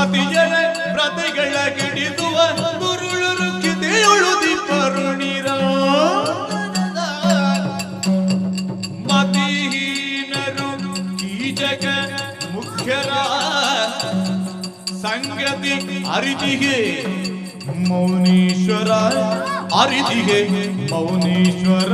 ಮತಿಜನ ಪ್ರತಿಗಳ ಗಿಡಿದುವ ದುರುಳರು ಕಿದೆಯೊಳು ದೀಪರುಣಿರ ಮತಿಹೀನರು ಈ ಜಗ ಮುಖ್ಯರ ಸಂಗತಿ ಅರಿತಿಗೆ ಮೌನೀಶ್ವರ ಅರಿತಿಗೆ ಮೌನೀಶ್ವರ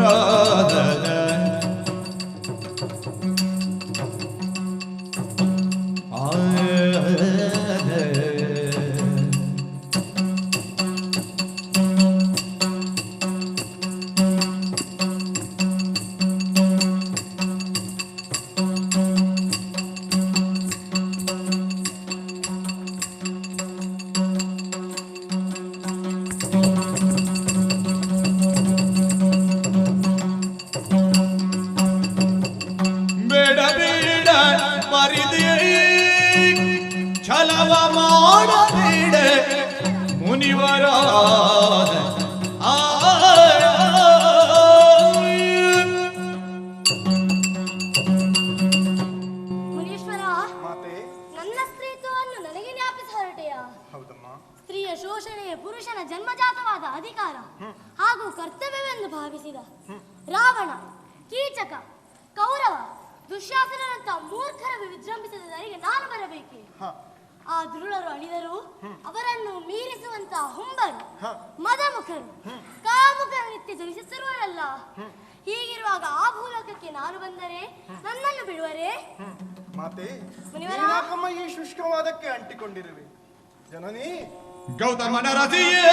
ಛಲವ ಮಾಡಬೇಡ ಮುನಿವರ ಮುನೀಶ್ವರ, ನನ್ನ ಸ್ತ್ರೀತ್ವವನ್ನು ನನಗೆ ಜ್ಞಾಪಿಸ ಹೊರಟೆಯ? ಸ್ತ್ರೀಯ ಶೋಷಣೆಯ ಪುರುಷನ ಜನ್ಮಜಾತವಾದ ಅಧಿಕಾರ ಹಾಗೂ ಕರ್ತವ್ಯವೆಂದು ಭಾವಿಸಿದ ರಾವಣ, ಕೀಚಕ, ಕೌರವ, ದುಶ್ಯಾಸನಂತ ಮೂರ್ಖರ ವಿಜೃಂಭಿಸಿದವರಿಗೆ ನಾನು ಬರಬೇಕೆ? ಆ ದುರುಳರು ಅಳಿದರು, ಅವರನ್ನು ಮೀರಿಸುವಂತ ಹುಂಬರು, ಮದಮುಖರು, ಕಾಮುಖರು ನಿತ್ಯ ಜನಿಸುತ್ತಿರುವರಲ್ಲ. ಹೀಗಿರುವಾಗ ಆ ಭೂಲೋಕಕ್ಕೆ ನಾನು ಬಂದರೆ ನನ್ನನ್ನು ಬಿಡುವರೇ? ಮಾತೆ, ಮುನಿವರ, ಈ ಶುಷ್ಕವಾದಕ್ಕೆ ಅಂಟಿಕೊಂಡಿರುವೆ ಜನನಿ. ಗೌತಮನ ರತಿಯ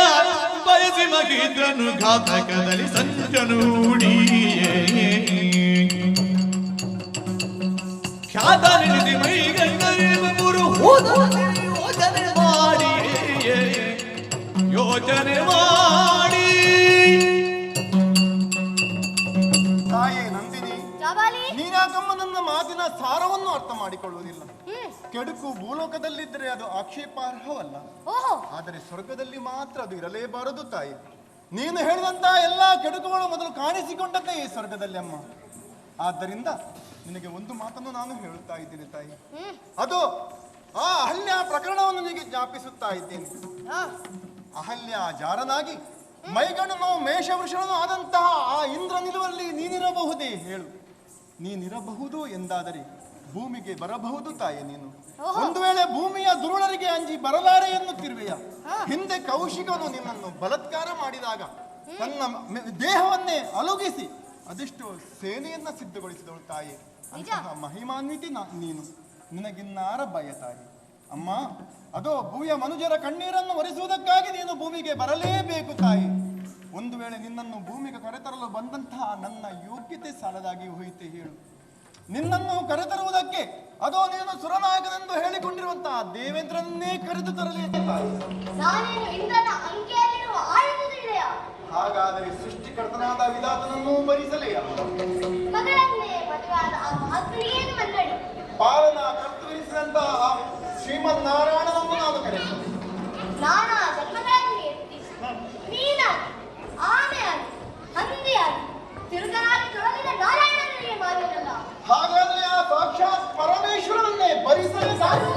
ಬಯಸಿ ಮಗಿದ್ರನು ಘಾತಕದಲ್ಲಿ ಸಂಜನೂಡಿಯೇ ಖ್ಯಾತ ನಿಧಿ ಮೈಗಂಗರು ಯೋಚನೆ ಮಾಡಿ ಯೋಚನೆ ಮಾಡಿ ತಾಯೇ ನಂದಿನಿ, ನೀನಾಕಮ್ಮ ನನ್ನ ಮಾತಿನ ಸಾರವನ್ನು ಅರ್ಥ ಮಾಡಿಕೊಳ್ಳುವುದಿಲ್ಲ. ಕೆಡುಕು ಭೂಲೋಕದಲ್ಲಿದ್ದರೆ ಅದು ಆಕ್ಷೇಪಾರ್ಹವಲ್ಲ, ಆದರೆ ಸ್ವರ್ಗದಲ್ಲಿ ಮಾತ್ರ ಅದು ಇರಲೇಬಾರದು ತಾಯಿ. ನೀನು ಹೇಳಿದಂತ ಎಲ್ಲಾ ಕೆಡುಕುಗಳು ಮೊದಲು ಕಾಣಿಸಿಕೊಂಡದ್ದೇ ಈ ಸ್ವರ್ಗದಲ್ಲಿ ಅಮ್ಮ. ಆದ್ದರಿಂದ ನಿನಗೆ ಒಂದು ಮಾತನ್ನು ನಾನು ಹೇಳುತ್ತಾ ಇದ್ದೇನೆ ತಾಯಿ. ಅದು ಆ ಅಹಲ್ಯ ಪ್ರಕರಣವನ್ನು ನಿನಗೆ ಜ್ಞಾಪಿಸುತ್ತಾ ಇದ್ದೇನೆ. ಅಹಲ್ಯ ಜಾರನಾಗಿ ಮೈಗಣನು ಮೇಷವೃಷಣನು ಆದಂತಹ ಆ ಇಂದ್ರ ನಿಲುವಲ್ಲಿ ನೀನಿರಬಹುದೇ ಹೇಳು? ನೀನಿರಬಹುದು ಎಂದಾದರೆ ಭೂಮಿಗೆ ಬರಬಹುದು ತಾಯಿ. ನೀನು ಒಂದು ವೇಳೆ ಭೂಮಿಯ ದುರುಳರಿಗೆ ಅಂಜಿ ಬರಲಾರೆ ಎನ್ನುತ್ತಿರುವೆಯ. ಹಿಂದೆ ಕೌಶಿಕನು ನಿನ್ನನ್ನು ಬಲಾತ್ಕಾರ ಮಾಡಿದಾಗ ತನ್ನ ದೇಹವನ್ನೇ ಅಲುಗಿಸಿ ಅದೆಷ್ಟು ಸೇನೆಯನ್ನ ಸಿದ್ಧಗೊಳಿಸಿದವಳು ತಾಯಿ. ಅಂತಹ ಮಹಿಮಾನ್ವಿತಿ ನೀನು. ನಿನಗಿನ್ನಾರ ಭಯ ತಾಯಿ. ಅಮ್ಮ, ಅದೋ ಭೂಯ ಮನುಜರ ಕಣ್ಣೀರನ್ನು ಒರೆಸುವುದಕ್ಕಾಗಿ ನೀನು ಭೂಮಿಗೆ ಬರಲೇಬೇಕು ತಾಯಿ. ಒಂದು ವೇಳೆ ನಿನ್ನನ್ನು ಭೂಮಿಗೆ ಕರೆತರಲು ಬಂದಂತಹ ನನ್ನ ಯೋಗ್ಯತೆ ಸಾಲದಾಗಿ ಹೋಯಿತೆ ಹೇಳು. ನಿನ್ನನ್ನು ಕರೆತರುವುದಕ್ಕೆ ಅದೋ ನೀನು ಸುರನಾಯಕನೆಂದು ಹೇಳಿಕೊಂಡಿರುವಂತಹ ದೇವೇಂದ್ರನ್ನೇ ಕರೆದು ತರಲಿ ತಾಯಿ. ಹಾಗಾದರೆ ಸೃಷ್ಟಿಕರ್ತನಾದ ವಿಧಾತನನ್ನು ಭರಿಸಲೆಯ ಪಾಲನ ಕರ್ತರಿಸಿದಂತಹ ಶ್ರೀಮನ್ನಾರಾಯಣನನ್ನು ನಾನು ಕರೆಯುತ್ತೇನೆ. ಹಾಗಾದರೆ ಆ ಸಾಕ್ಷಾತ್ ಪರಮೇಶ್ವರನನ್ನೇ ಭರಿಸಲೇ ಸಾಕು.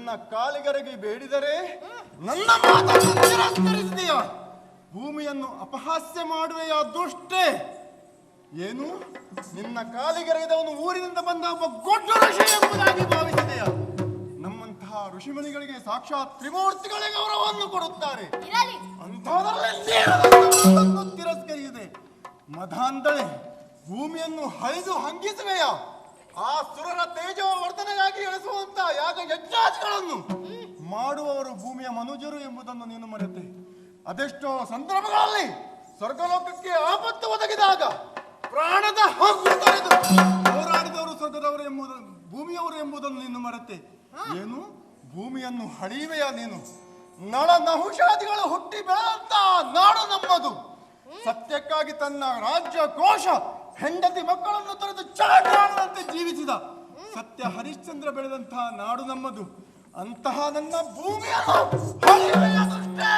ನನ್ನ ಕಾಲಿಗರಿಗೆ ಬೇಡಿದರೆ ನನ್ನ ಮಾತನ್ನು ತಿರಸ್ಕರಿಸಿದೆಯ. ಭೂಮಿಯನ್ನು ಅಪಹಾಸ್ಯ ಮಾಡುವೆಯ ದುಷ್ಟೆ. ಏನು, ನಿನ್ನ ಕಾಲಿಗೆರೆದವನು ಊರಿನಿಂದ ಬಂದ ಒಬ್ಬ ಗೊಡ್ಡ ಋಷಿ ಎಂಬುದಾಗಿ ಭಾವಿಸಿದೆಯ. ನಮ್ಮಂತಹ ಋಷಿಮುನಿಗಳಿಗೆ ಸಾಕ್ಷಾತ್ ತ್ರಿಮೂರ್ತಿಗಳೇ ಗೌರವವನ್ನು ಕೊಡುತ್ತಾರೆ. ಅಂಥದರಲ್ಲಿ ತಿರಸ್ಕರಿಸಿದೆ. ಮಧಾಂಧಳೆ, ಭೂಮಿಯನ್ನು ಹರಿದು ಹಂಗಿಸುವೆಯ. ಆ ಸುರರ ತೇಜೋವರ್ಧನೆಗಾಗಿ ಎಳಿಸುವಂತ ಯಾಗ ಯಜ್ಞಾದಿಗಳನ್ನು ಮಾಡುವವರು ಭೂಮಿಯ ಮನುಜರು ಎಂಬುದನ್ನು ನೀನು ಮರೆತೆ. ಅದೆಷ್ಟೋ ಸಂದರ್ಭಗಳಲ್ಲಿ ಸ್ವರ್ಗಲೋಕಕ್ಕೆ ಆಪತ್ತು ಒದಗಿದಾಗ ಪ್ರಾಣದ ಹಕ್ಕು ತೊರೆದು ಹೋರಾಡಿದವರು ಸ್ವರ್ಗದವರು ಎಂಬುದನ್ನು, ಭೂಮಿಯವರು ಎಂಬುದನ್ನು ನೀನು ಮರೆತೆ. ಏನು, ಭೂಮಿಯನ್ನು ಹಳಿವೆಯ ನೀನು? ನಳ ನಹುಷಾದಿಗಳು ಹುಟ್ಟಿ ಬೆಳೆದಂತ ನಾಡು ನಮ್ಮದು. ಸತ್ಯಕ್ಕಾಗಿ ತನ್ನ ರಾಜ್ಯ ಕೋಶ ಹೆಂಡತಿ ಮಕ್ಕಳನ್ನು ತೊರೆದು ಚಾಟಾಡದಂತೆ ಜೀವಿಸಿದ ಸತ್ಯ ಹರಿಶ್ಚಂದ್ರ ಬೆಳೆದಂತಹ ನಾಡು ನಮ್ಮದು. ಅಂತಹ ನನ್ನ ಭೂಮಿಯನ್ನು ಹಳಿವೆಯ ದುಷ್ಟೆ.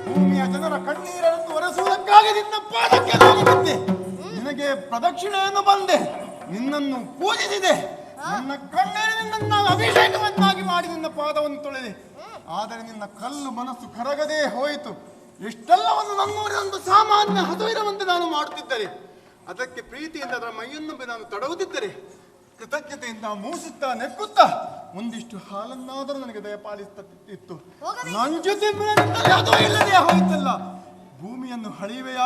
ಭೂಮಿಯ ಜನರ ಕಣ್ಣೀರನ್ನು ಒರೆಸುವುದಕ್ಕಾಗಿ ನಿನ್ನ ಪಾದಕ್ಕೆ ಹೋಗಿದ್ದೆ. ನಿನಗೆ ಪ್ರದಕ್ಷಿಣೆಯನ್ನು ಬಂದೆ, ನಿನ್ನನ್ನು ಪೂಜಿಸಿದೆ. ನನ್ನ ಕಣ್ಣೀರಿನಿಂದ ನಾನು ಅಭಿಷೇಕವನ್ನಾಗಿ ಮಾಡಿ ನಿನ್ನ ಪಾದವನ್ನು ತೊಳೆದೆ. ಆದರೆ ನಿನ್ನ ಕಲ್ಲು ಮನಸ್ಸು ಕರಗದೇ ಹೋಯಿತು. ಇಷ್ಟೆಲ್ಲವನ್ನು ನನ್ನೂರಿನೊಂದು ಸಾಮಾನ್ಯ ಹಸುವಿನವಂತೆ ನಾನು ಮಾಡುತ್ತಿದ್ದರೆ, ಅದಕ್ಕೆ ಪ್ರೀತಿಯಿಂದ ಅದರ ಮೈಯನ್ನು ನಾನು ತಡವುತ್ತಿದ್ದರೆ, ಕೃತಜ್ಞತೆಯಿಂದ ಮೂಸುತ್ತಾ ನೆಕ್ಕುತ್ತಾ ಒಂದಿಷ್ಟು ಹಾಲನ್ನಾದರೂ ನನಗೆ ದಯಪಾಲಿಸುತ್ತಿತ್ತು. ನನ್ನ ಜೊತೆ ಯಾವುದೋ ಇಲ್ಲದೆ ಹೋಯ್ತಲ್ಲ. ಭೂಮಿಯನ್ನು ಹಳಿವೆಯ.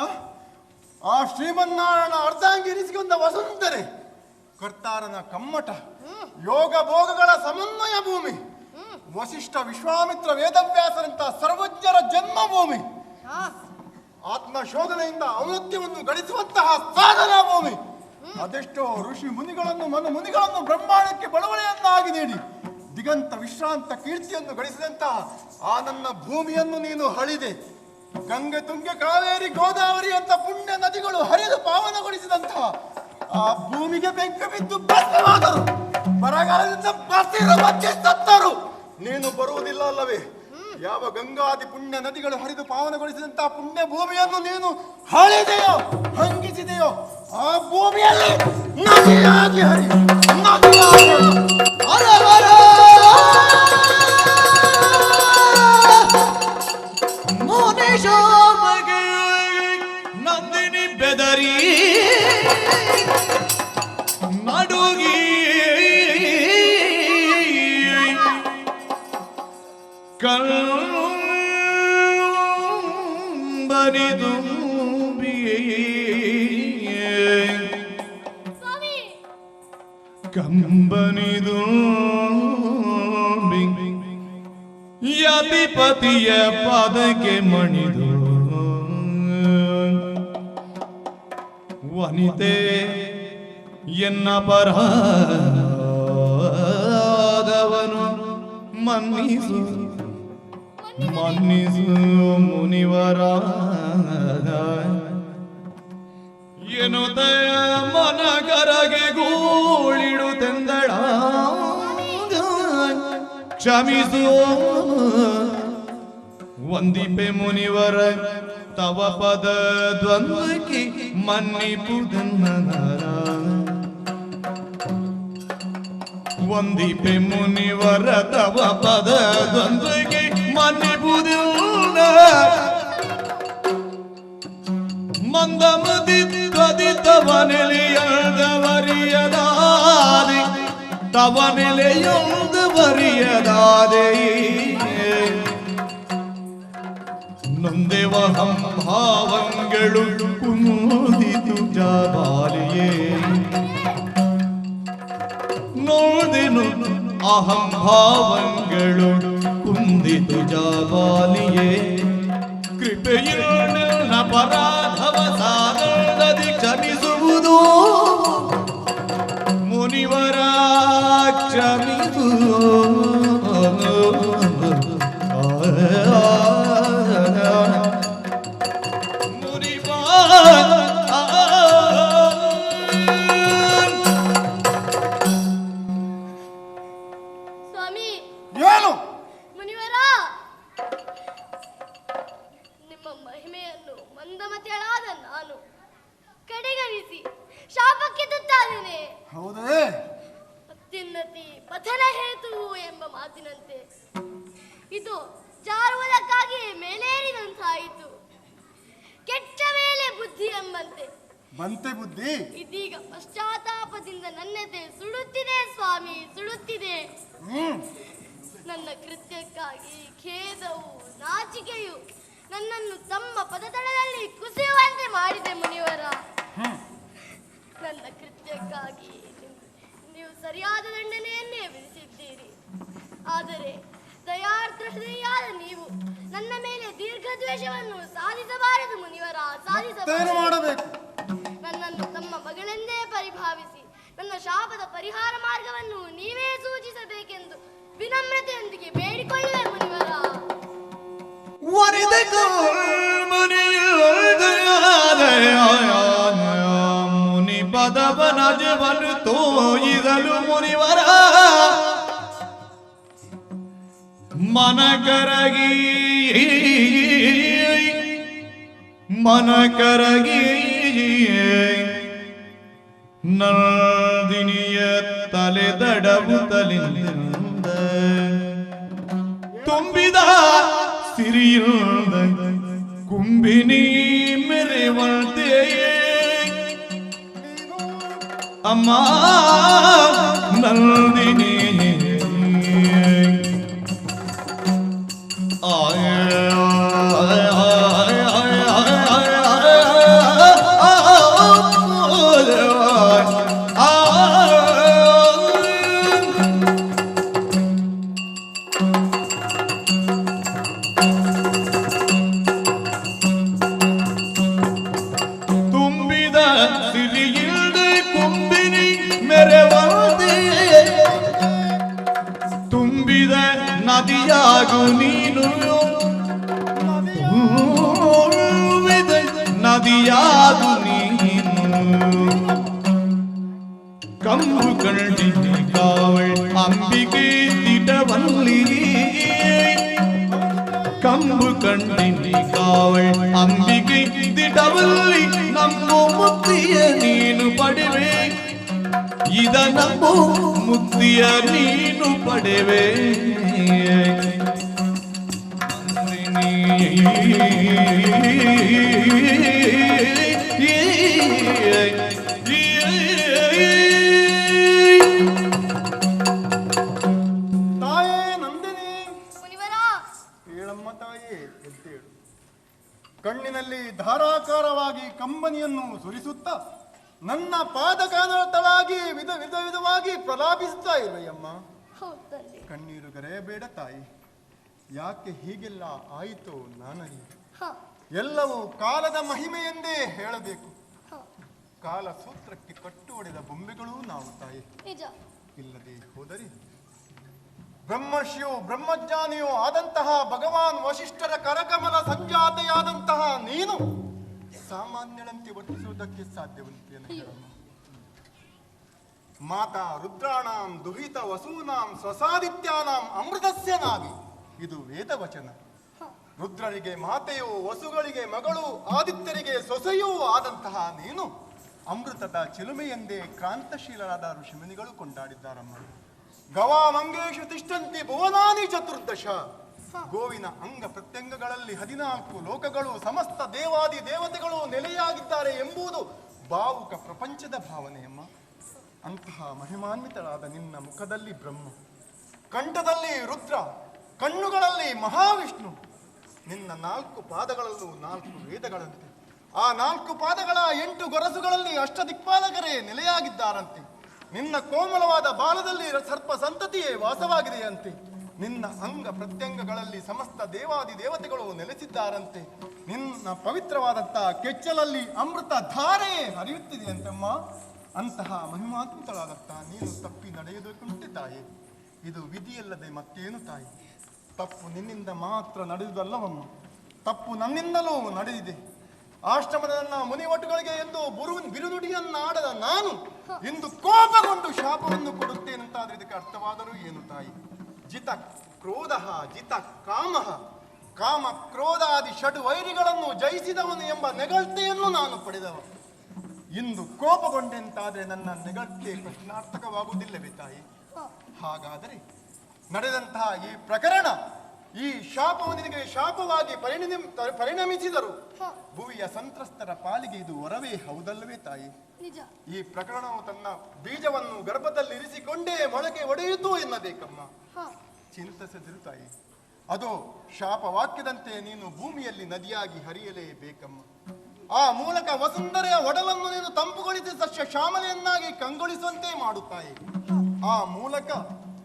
ಆ ಶ್ರೀಮನ್ನಾರಾಯಣ ಅರ್ಧಾಂಗಿರಿಸಿಕೊಂಡ ವಸುಂಧರೆ, ಕರ್ತಾರನ ಕಮ್ಮಟ, ಯೋಗ ಭೋಗಗಳ ಸಮನ್ವಯ ಭೂಮಿ, ವಸಿಷ್ಠ ವಿಶ್ವಾಮಿತ್ರ ವೇದವ್ಯಾಸರಂತಹ ಸರ್ವಜ್ಞರ ಜನ್ಮಭೂಮಿ, ಆತ್ಮಶೋಧನೆಯಿಂದ ಔನ್ನತ್ಯವನ್ನು ಗಳಿಸುವಂತಹ ಸಾಧನಾ ಭೂಮಿ, ಅದೆಷ್ಟೋ ಋಷಿ ಮುನಿಗಳನ್ನು ಮುನಿಗಳನ್ನು ಬ್ರಹ್ಮಾಂಡಕ್ಕೆ ಬಳುವಳಿಯನ್ನಾಗಿ ನೀಡಿ ದಿಗಂತ ವಿಶ್ರಾಂತ ಕೀರ್ತಿಯನ್ನು ಗಳಿಸಿದಂತಹ ಆ ನನ್ನ ಭೂಮಿಯನ್ನು ನೀನು ಹಳಿದೆ. ಗಂಗೆ, ತುಂಗೆ, ಕಾವೇರಿ, ಗೋದಾವರಿ ಅಂತ ಪುಣ್ಯ ನದಿಗಳು ಹರಿದು ಪಾವನಗೊಳಿಸಿದಂತಹ ಆ ಭೂಮಿಗೆ ಬೆಂಕಿ ಬಿದ್ದು ಭಸ್ಮವಾದರು. ಬರಗಾಲದಿಂದ ಬಸಿರು ಮಧ್ಯೆ ಸತ್ತರು. ನೀನು ಬರುವುದಿಲ್ಲ ಅಲ್ಲವೇ? ಯಾವ ಗಂಗಾದಿ ಪುಣ್ಯ ನದಿಗಳು ಹರಿದು ಪಾವನಗೊಳಿಸಿದಂತಹ ಪುಣ್ಯ ಭೂಮಿಯನ್ನು ನೀನು ಹಳಿದೆಯೋ, ಹಂಗಿಸಿದೆಯೋ, ಆ ಭೂಮಿಯಲ್ಲಿ ನದಿಯಾಗಿ ಹರಿ, ನದಿಯಾಗಿ ನಂದಿನಿ ಬೆದರಿ ನಡುಗಿ ಕಂಬನಿದು ಕಂಬನಿದು ಯತಿಪತಿಯ ಪಾದಕ್ಕೆ ಮಣಿದು ವನಿತೆ ಎನ್ನ ಪರಾದವನು ಮನ್ನಿಸು ಮನ್ನಿಸು ಮುನಿವರ ಎನ್ನುತ್ತ ಮನಕರಗೆ ಗೂಳಿಡುತ್ತೆಂದಳ ಕ್ಷಮಿಸು ವಂದಿಪೆ ಮುನಿವರ ತವ ಪದ ದ್ವಂದ್ವಕ್ಕೆ ಮನ್ನಿಪುದನ್ನರ ವಂದಿಪೆ ಮುನಿವರ ತವ ಪದ ದ್ವಂದ್ವಕ್ಕೆ ಮನ್ನಿಪುದನ್ನ ಮಂದಮದಿ ತವನೆಲೆಯದವರಿಯದಾದೆ ತವನೆಲೆಯೊಂದವರಿಯದಾದೆ ನೊಂದೆವ ಹಂಭಾವಂಗಳು ಕುಂದಿತು ಜಾಬಾಲಿಯೇ ನೋದೆನು ಅಹಂಭಾವಂಗಳು ಕುಂದಿತು ಜಾಬಾಲಿಯೇ ಕೃಪೆಯುಳ್ಳ ಅಪರಾಧವ ಸಾಧದಿ ಮುನಿವರ ಕ್ಷಮಿಸು ಸ್ವಾಮಿ ಏನು ಮುನಿವರ, ನಿಮ್ಮ ಮಹಿಮೆಯನ್ನು ಮಂದಮತಿಯಳಾದ ನಾನು ಕಡೆಗಣಿಸಿ ಶಾಪಕ್ಕೆ ತುತ್ತಾದೇನೆ. ಹೌದೇ? ಅತ್ಯುನ್ನತಿ ಪಥನ ಹೇತು ಎಂಬ ಮಾತಿನಂತೆ ಇದು ಜಾರುವುದಕ್ಕಾಗಿ ಮೇಲೇರಿದಂತಾಯಿತು. ಕೆಟ್ಟ ಮೇಲೆ ಬುದ್ಧಿ ಎಂಬಂತೆ ಬಂತೆ ಬುದ್ಧಿ. ಇದೀಗ ಪಶ್ಚಾತ್ತಾಪದಿಂದ ನನ್ನೆದೆ ಸುಡುತ್ತಿದೆ ಸ್ವಾಮಿ, ಸುಡುತ್ತಿದೆ. ನನ್ನ ಕೃತ್ಯಕ್ಕಾಗಿ ಖೇದವು ನಾಚಿಕೆಯು ನನ್ನನ್ನು ತಮ್ಮ ಪದತಳದಲ್ಲಿ ಕುಸಿಯುವಂತೆ ಮಾಡಿದೆ ಮುನಿವರ. ನನ್ನ ಕೃತ್ಯಕ್ಕಾಗಿ ನೀವು ಸರಿಯಾದ ದಂಡನೆಯನ್ನೇ ವಿಧಿಸಿದ್ದೀರಿ. ಆದರೆ ದಯಾರ್ಥ ಹೃದಯಾದ ನೀವು ನನ್ನ ಮೇಲೆ ದೀರ್ಘದ್ವೇಷವನ್ನು ಸಾಧಿಸಬಾರದು ಮುನಿವರ, ಸಾಧಿಸಬಾರದು. ನನ್ನನ್ನು ತಮ್ಮ ಮಗಳೆಂದೇ ಪರಿಭಾವಿಸಿ ನನ್ನ ಶಾಪದ ಪರಿಹಾರ ಮಾರ್ಗವನ್ನು ನೀವೇ ಸೂಚಿಸಬೇಕೆಂದು ವಿನಮ್ರತೆಯೊಂದಿಗೆ ಬೇಡಿಕೊಳ್ಳುವೆ ಮುನಿವರ. ಮುನಿ ಪದವನ ಜವನು ತೋಯಿದಲು ಮುನಿವರ ಮನ ಕರಗಿ ನಂದಿನಿಯ ತಲೆದಡಬುತ್ತಲಿಂದ ತುಂಬಿದ ಸಿರಿಯುಂದ ಕುಂಬಿನಿ ಮೆರೆವಂತೆ ಅಮ್ಮ ನಂದಿನಿ ತುಂಬಿದ ಸಿರಿಯಿಲ್ದ ಕುಂಬಿನಿ ಮೆರೆವಂತೆ ತುಂಬಿದ ನದಿಯಾಗು ನೀನು, ನದಿಯಾಗು ನೀನು. ಕಂಬು ಕಂಡಿನಿ ಕಾವಳ್ ಅಂಬಿಗೆ ದಿಟವಲ್ಲಿ, ಕಂಬು ಕಂಡಿನಿ ಕಾವಳ್ ಅಂಬಿಗೆ ದಿಟವಲ್ಲಿ. ನಮ್ಮ ಮುಕ್ತಿಯ ನೀನು ಪಡೆವೆ, ಇದ ನಮ್ಮ ಮುಕ್ತಿಯ ನೀನು ಪಡೆವೆ. ತಾಯೇ ನಂದಿನಿ, ಮುನಿವರ, ಹೇಳಮ್ಮ ತಾಯೇ, ಎದ್ದೇಳು. ಕಣ್ಣಿನಲ್ಲಿ ಧಾರಾಕಾರವಾಗಿ ಕಂಬನಿಯನ್ನು ಸುರಿಸುತ್ತಾ ನನ್ನ ಪಾದಕಾನಳತಳಾಗಿ ವಿಧವಾಗಿ ಪ್ರಲಾಪಿಸುತ್ತಾ ಇರುವೆಯಮ್ಮ. ಹೌದು ತಂದೆ. ಕಣ್ಣೀರು ಗರೆಯಬೇಡ ತಾಯಿ. ಯಾಕೆ ಹೀಗೆಲ್ಲ ಆಯಿತು ನಾನರಿಯೆ. ಎಲ್ಲವೂ ಕಾಲದ ಮಹಿಮೆ ಎಂದೇ ಹೇಳಬೇಕು. ಕಾಲ ಸೂತ್ರಕ್ಕೆ ಕಟ್ಟು ಹೊಡೆದ ಬೊಂಬೆಗಳೂ ನಾವು ತಾಯಿ. ನಿಜ. ಇಲ್ಲದೆ ಹೋದರೆ ಬ್ರಹ್ಮರ್ಷಿಯೋ ಬ್ರಹ್ಮಜ್ಞಾನಿಯೋ ಆದಂತಹ ಭಗವಾನ್ ವಶಿಷ್ಠರ ಕರಕಮಲ ಸಂಜಾತೆಯಾದಂತಹ ನೀನು ಸಾಮಾನ್ಯರಂತೆ ವರ್ತಿಸುವುದಕ್ಕೆ ಸಾಧ್ಯವಂತೆ. ಮಾತಾ ರುದ್ರಾಣಾಂ ದುಹಿತ ವಸೂನಾಂ ಸ್ವಸಾದಿತ್ಯಾನಾಂ ಅಮೃತಸ್ಯ ನಾಗಿ, ಇದು ವೇದವಚನ. ರುದ್ರರಿಗೆ ಮಾತೆಯೂ ವಸುಗಳಿಗೆ ಮಗಳು ಆದಿತ್ಯರಿಗೆ ಸೊಸೆಯೂ ಆದಂತಹ ನೀನು ಅಮೃತದ ಚಿಲುಮೆಯೆಂದೇ ಕ್ರಾಂತಶೀಲರಾದ ಋಷಿಮುನಿಗಳು ಕೊಂಡಾಡಿದ್ದಾರಮ್ಮ. ಗವಾ ಮಂಗೇಶು ತಿಷ್ಟಂತಿ ಭುವನಾನಿ ಚತುರ್ದಶ. ಗೋವಿನ ಅಂಗ ಪ್ರತ್ಯಂಗಗಳಲ್ಲಿ 14 ಲೋಕಗಳು ಸಮಸ್ತ ದೇವಾದಿ ದೇವತೆಗಳು ನೆಲೆಯಾಗಿದ್ದಾರೆ ಎಂಬುದು ಭಾವುಕ ಪ್ರಪಂಚದ ಭಾವನೆಯಮ್ಮ. ಅಂತಹ ಮಹಿಮಾನ್ವಿತರಾದ ನಿನ್ನ ಮುಖದಲ್ಲಿ ಬ್ರಹ್ಮ, ಕಂಠದಲ್ಲಿ ರುದ್ರ, ಕಣ್ಣುಗಳಲ್ಲಿ ಮಹಾವಿಷ್ಣು, ನಿನ್ನ 4 ಪಾದಗಳಲ್ಲೂ 4 ವೇದಗಳಂತೆ, ಆ 4 ಪಾದಗಳ 8 ಗೊರಸುಗಳಲ್ಲಿ ಅಷ್ಟದಿಕ್ಪಾಲಕರೇ ನೆಲೆಯಾಗಿದ್ದಾರಂತೆ. ನಿನ್ನ ಕೋಮಲವಾದ ಬಾಲದಲ್ಲಿ ಸರ್ಪ ಸಂತತಿಯೇ ವಾಸವಾಗಿದೆಯಂತೆ. ನಿನ್ನ ಅಂಗ ಪ್ರತ್ಯಂಗಗಳಲ್ಲಿ ಸಮಸ್ತ ದೇವಾದಿ ದೇವತೆಗಳು ನೆಲೆಸಿದ್ದಾರಂತೆ. ನಿನ್ನ ಪವಿತ್ರವಾದಂತಹ ಕೆಚ್ಚಲಲ್ಲಿ ಅಮೃತ ಧಾರೆ ಹರಿಯುತ್ತಿದೆಯಂತಮ್ಮ. ಅಂತಹ ಮಹಿಮಾನ್ವಿತಳಾದಂತಹ ನೀನು ತಪ್ಪಿ ನಡೆಯುವುದಕ್ಕುಂಟೆ ತಾಯಿ. ಇದು ವಿಧಿಯಲ್ಲದೆ ಮತ್ತೇನು ತಾಯಿ? ತಪ್ಪು ನಿನ್ನಿಂದ ಮಾತ್ರ ನಡೆಯುವುದಲ್ಲವಮ್ಮ, ತಪ್ಪು ನನ್ನಿಂದಲೂ ನಡೆದಿದೆ. ಆಶ್ರಮದ ನನ್ನ ಮುನಿವಟುಗಳಿಗೆ ಎಂದು ಬಿರುನುಡಿಯನ್ನಾಡದ ನಾನು ಇಂದು ಕೋಪಗೊಂಡು ಶಾಪವನ್ನು ಕೊಡುತ್ತೇನಂತಾದ್ರೆ ಇದಕ್ಕೆ ಅರ್ಥವಾದರೂ ಏನು ತಾಯಿ? ಜಿತ ಕ್ರೋಧ ಜಿತ ಕಾಮ, ಕಾಮ ಕ್ರೋಧಾದಿ ಷಡ್ ವೈರಿಗಳನ್ನು ಜಯಿಸಿದವನು ಎಂಬ ನೆಗಳ್ತೆಯನ್ನು ನಾನು ಪಡೆದವ. ಇಂದು ಕೋಪಗೊಂಡೆಂತಾದ್ರೆ ನನ್ನ ನೆಗಳ್ತೆ ಪ್ರಶ್ನಾರ್ಥಕವಾಗುವುದಿಲ್ಲವೇ ತಾಯಿ? ಹಾಗಾದರೆ ನಡೆದಂತಹ ಈ ಪ್ರಕರಣ, ಈ ಶಾಪವು ನಿನಗೆ ಶಾಪವಾಗಿ ಪರಿಣಮಿಸಿದರು ಭುವಿಯ ಸಂತ್ರಸ್ತರ ಪಾಲಿಗೆ ಇದು ವರವೇ ಹೌದಲ್ಲವೇ ತಾಯಿ? ಈ ಪ್ರಕರಣವು ತನ್ನ ಬೀಜವನ್ನು ಗರ್ಭದಲ್ಲಿ ಇರಿಸಿಕೊಂಡೇ ಮೊಳಕೆ ಒಡೆಯಿತು ಎನ್ನಬೇಕಮ್ಮ. ಚಿಂತಿಸದಿರು ತಾಯಿ, ಅದು ಶಾಪವಾಕ್ಯದಂತೆ ನೀನು ಭೂಮಿಯಲ್ಲಿ ನದಿಯಾಗಿ ಹರಿಯಲೇಬೇಕಮ್ಮ. ಆ ಮೂಲಕ ವಸುಂಧರೆಯ ಒಡಲನ್ನು ನೀನು ತಂಪುಗೊಳಿಸಿ ಸಸ್ಯ ಶ್ಯಾಮಲೆಯನ್ನಾಗಿ ಕಂಗೊಳಿಸುವಂತೆ ಮಾಡುತ್ತಾಯಿ. ಆ ಮೂಲಕ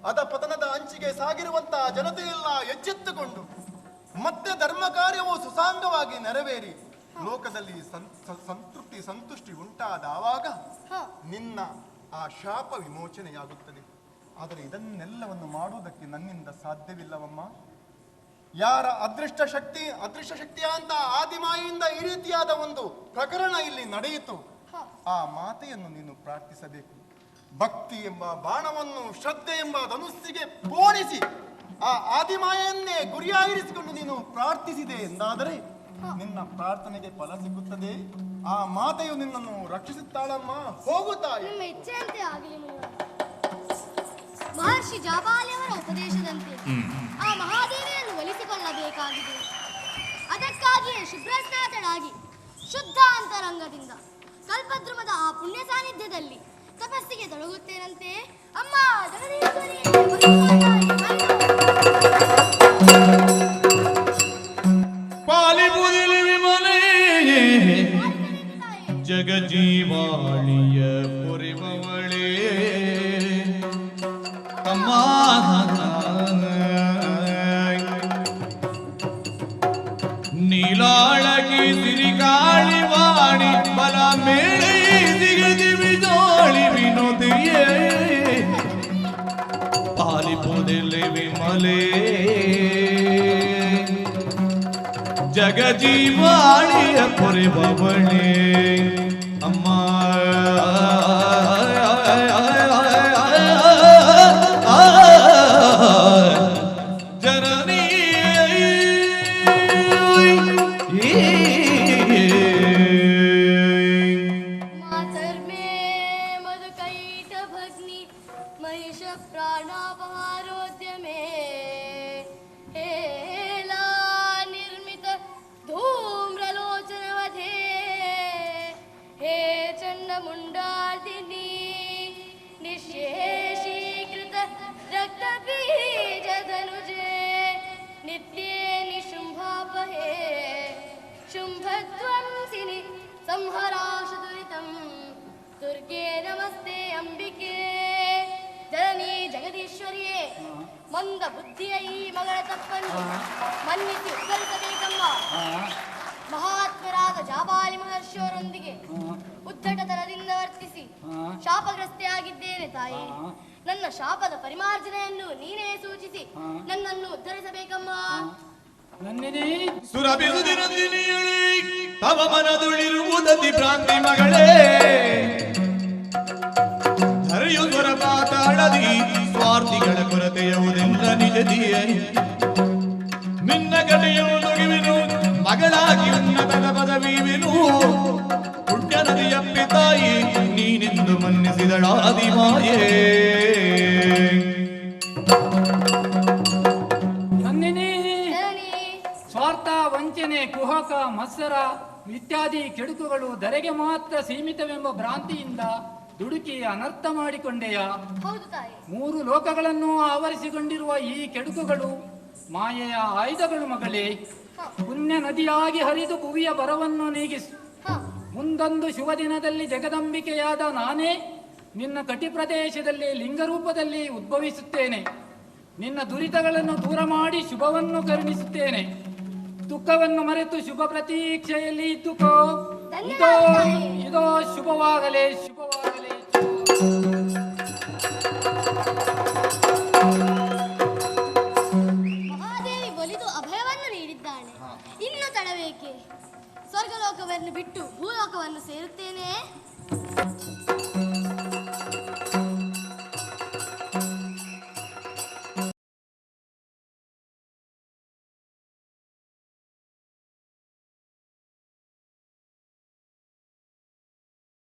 ಅದ ಪತನದ ಅಂಚಿಗೆ ಸಾಗಿರುವಂತಹ ಜನತೆಯೆಲ್ಲ ಎಚ್ಚೆತ್ತುಕೊಂಡು ಮತ್ತೆ ಧರ್ಮ ಕಾರ್ಯವು ಸುಸಾಂಗವಾಗಿ ನೆರವೇರಿ ಲೋಕದಲ್ಲಿ ಸಂತೃಪ್ತಿ ಸಂತುಷ್ಟಿ ಉಂಟಾದಾಗ ನಿನ್ನ ಆ ಶಾಪ ವಿಮೋಚನೆಯಾಗುತ್ತದೆ. ಆದರೆ ಇದನ್ನೆಲ್ಲವನ್ನು ಮಾಡುವುದಕ್ಕೆ ನನ್ನಿಂದ ಸಾಧ್ಯವಿಲ್ಲವಮ್ಮ. ಯಾರ ಅದೃಷ್ಟ ಶಕ್ತಿಯ ಅಂತ ಆದಿಮಾಯಿಂದ ಈ ರೀತಿಯಾದ ಒಂದು ಪ್ರಕರಣ ಇಲ್ಲಿ ನಡೆಯಿತು, ಆ ಮಾತೆಯನ್ನು ನೀನು ಪ್ರಾರ್ಥಿಸಬೇಕು. ಭಕ್ತಿ ಎಂಬ ಬಾಣವನ್ನು ಶ್ರದ್ಧೆ ಎಂಬ ಧನುಸ್ಸಿಗೆ ಪೋಣಿಸಿ ಆ ಆದಿಮಾಯನ್ನೇ ಗುರಿಯಾಗಿರಿಸಿಕೊಂಡು ನೀನು ಪ್ರಾರ್ಥಿಸಿದೆ ಎಂದಾದರೆ ನಿನ್ನ ಪ್ರಾರ್ಥನೆಗೆ ಫಲ ಸಿಗುತ್ತದೆ. ಆ ಮಾತೆಯು ನಿನ್ನನ್ನು ರಕ್ಷಿಸುತ್ತಾಳಮ್ಮ. ಹೋಗುತ್ತಾಯಿ. ಮಹರ್ಷಿ ಜಾಬಾಲಿಯವರ ಉಪದೇಶದಂತೆ ಆ ಮಹಾದೇವಿಯನ್ನು ಒಲಿಸಿಕೊಳ್ಳಬೇಕಾಗಿದೆ. ಅದಕ್ಕಾಗಿಯೇ ಶುಭ್ರಸ್ನಾತಳಾಗಿ ಶುದ್ಧ ಅಂತರಂಗದಿಂದ ಕಲ್ಪದ್ರುಮದ ಆ ಪುಣ್ಯ ಸಾನ್ನಿಧ್ಯದಲ್ಲಿ ತಪಸ್ಸಿಗೆ ತೊಡಗುತ್ತೇನಂತೆ. ಅಮ್ಮ ಜಗದೀಶ್ವರಿ, ಪಾಲಿಪುದಿಲಿ ವಿಮಲೆ ಜಗಜೀವಾಣಿಯ ಪುರಿಮವಳೇ ಅಮ್ಮ. ನೀಲಾಳಗಿ ಸಿರಿಗಾಳಿ ವಾಣಿ ಬಲ ಮೇಳೆ ದಿಗದಿವಿ ಜೋಳಿ ವಿನೋದಿಯೇ ಪಾಲಿಪುದಿಲಿ ವಿಮಲೆ ಜಗಜೀವಾಣಿಯ ಪುರಿಮವಳೇ ಅಮ್ಮ. ಜನನಿ ಮಾತರ್ಮೇ ಮಧುಕೈಟ ಭಗ್ನಿ ಮಹಿಷ ಪ್ರಾಣಾಪಹಾರೋದ್ಯಮೇ ಹೇಲಾ ನಿರ್ಮಿತ ಧೂಮ್ರಲೋಚನವಧೇ ಹೇ ಚಂಡಮುಂಡಾರ್ದಿನಿ ನಿಶೇಷೀಕೃತ ರಕ್ತಬೀಜಧನುಜೇ ನಿತ್ಯೇ ನಿಶುಂಭಾಪಹೇ ಶುಂಭಧ್ವಂಸಿನಿ ಸಂಹರಾಶ ದುರಿತಂ ದುರ್ಗೆ ನಮಸ್ತೆ ಅಂಬಿಕೆ. ಜನನಿ ಜಗದೀಶ್ವರಿಯೇ, ಮಂದ ಬುದ್ಧಿಯ ಈ ಮಗಳ ತಪ್ಪನ್ನು ಮನ್ನಿಸಿ ಉತ್ತರಿಸಬೇಕಮ್ಮ. ಮಹಾತ್ಮರಾದ ಜಾಬಾಲಿ ಮಹರ್ಷಿಯವರೊಂದಿಗೆ ಉದ್ದಟತನದಿಂದ ವರ್ತಿಸಿ ಶಾಪಗ್ರಸ್ತೆಯಾಗಿದ್ದೇನೆ ತಾಯಿ. ನನ್ನ ಶಾಪದ ಪರಿಮಾರ್ಜನೆಯನ್ನು ನೀನೇ ಸೂಚಿಸಿ ನನ್ನನ್ನು ಉದ್ಧರಿಸಬೇಕಮ್ಮ. ಸುರಬಿರುದಿನಂದಿನಿಯಳಿ ತವ ಮನದುಳಿರುವುದತಿ ಭ್ರಾಂತಿ ಮಗಳೇ ಹರಿಯು ಸ್ವರ ಮಾತಾಡದಿ ಸ್ವಾರ್ಥಿಗಳ ಕೊರತೆಯುವುದೆಲ್ಲ ನಿಜದಿಯೇ. ನಿನ್ನ ಗಡೆಯುವುದುಗಿವೆನು ಮಗಳಾಗಿ ಉನ್ನತದ ಪದವಿವೆನು ಪುಣ್ಯ ನದಿಯಪ್ಪಿ ತಾಯಿ ನೀನೆಂದು ಮನ್ನಿಸಿದಳಾದಿ ಮಾಯೇ. ಸ್ವಾರ್ಥ, ವಂಚನೆ, ಕುಹಕ, ಮತ್ಸರ ಇತ್ಯಾದಿ ಕೆಡುಕುಗಳು ಧರೆಗೆ ಮಾತ್ರ ಸೀಮಿತವೆಂಬ ಭ್ರಾಂತಿಯಿಂದ ದುಡುಕಿ ಅನರ್ಥ ಮಾಡಿಕೊಂಡೆಯ. ಹೌದು ತಾಯಿ. 3 ಲೋಕಗಳನ್ನು ಆವರಿಸಿಕೊಂಡಿರುವ ಈ ಕೆಡುಕುಗಳು ಮಾಯೆಯ ಆಯುಧಗಳು ಮಗಳೇ. ಪುಣ್ಯ ನದಿಯಾಗಿ ಹರಿದು ಭುವಿಯ ಬರವನ್ನು ನೀಗಿಸು. ಮುಂದೊಂದು ಶುಭ ದಿನದಲ್ಲಿ ಜಗದಂಬಿಕೆಯಾದ ನಾನೇ ನಿನ್ನ ಕಟಿ ಪ್ರದೇಶದಲ್ಲಿ ಲಿಂಗರೂಪದಲ್ಲಿ ಉದ್ಭವಿಸುತ್ತೇನೆ. ನಿನ್ನ ದುರಿತಗಳನ್ನು ದೂರ ಮಾಡಿ ಶುಭವನ್ನು ಕರುಣಿಸುತ್ತೇನೆ. ದುಃಖವನ್ನು ಮರೆತು ಶುಭ ಪ್ರತೀಕ್ಷೆಯಲ್ಲಿ ಇದ್ದುಕೋ. ಇದೋ ಶುಭವಾಗಲೇ ಶುಭವಾಗಲೇ. ಮಹಾದೇವಿ ಒಲಿದು ಅಭಯವನ್ನು ನೀಡಿದ್ದಾಳೆ. ಇನ್ನು ತಡಬೇಕೆ? ಸ್ವರ್ಗಲೋಕವನ್ನು ಬಿಟ್ಟು ಭೂಲೋಕವನ್ನು ಸೇರುತ್ತೇನೆ.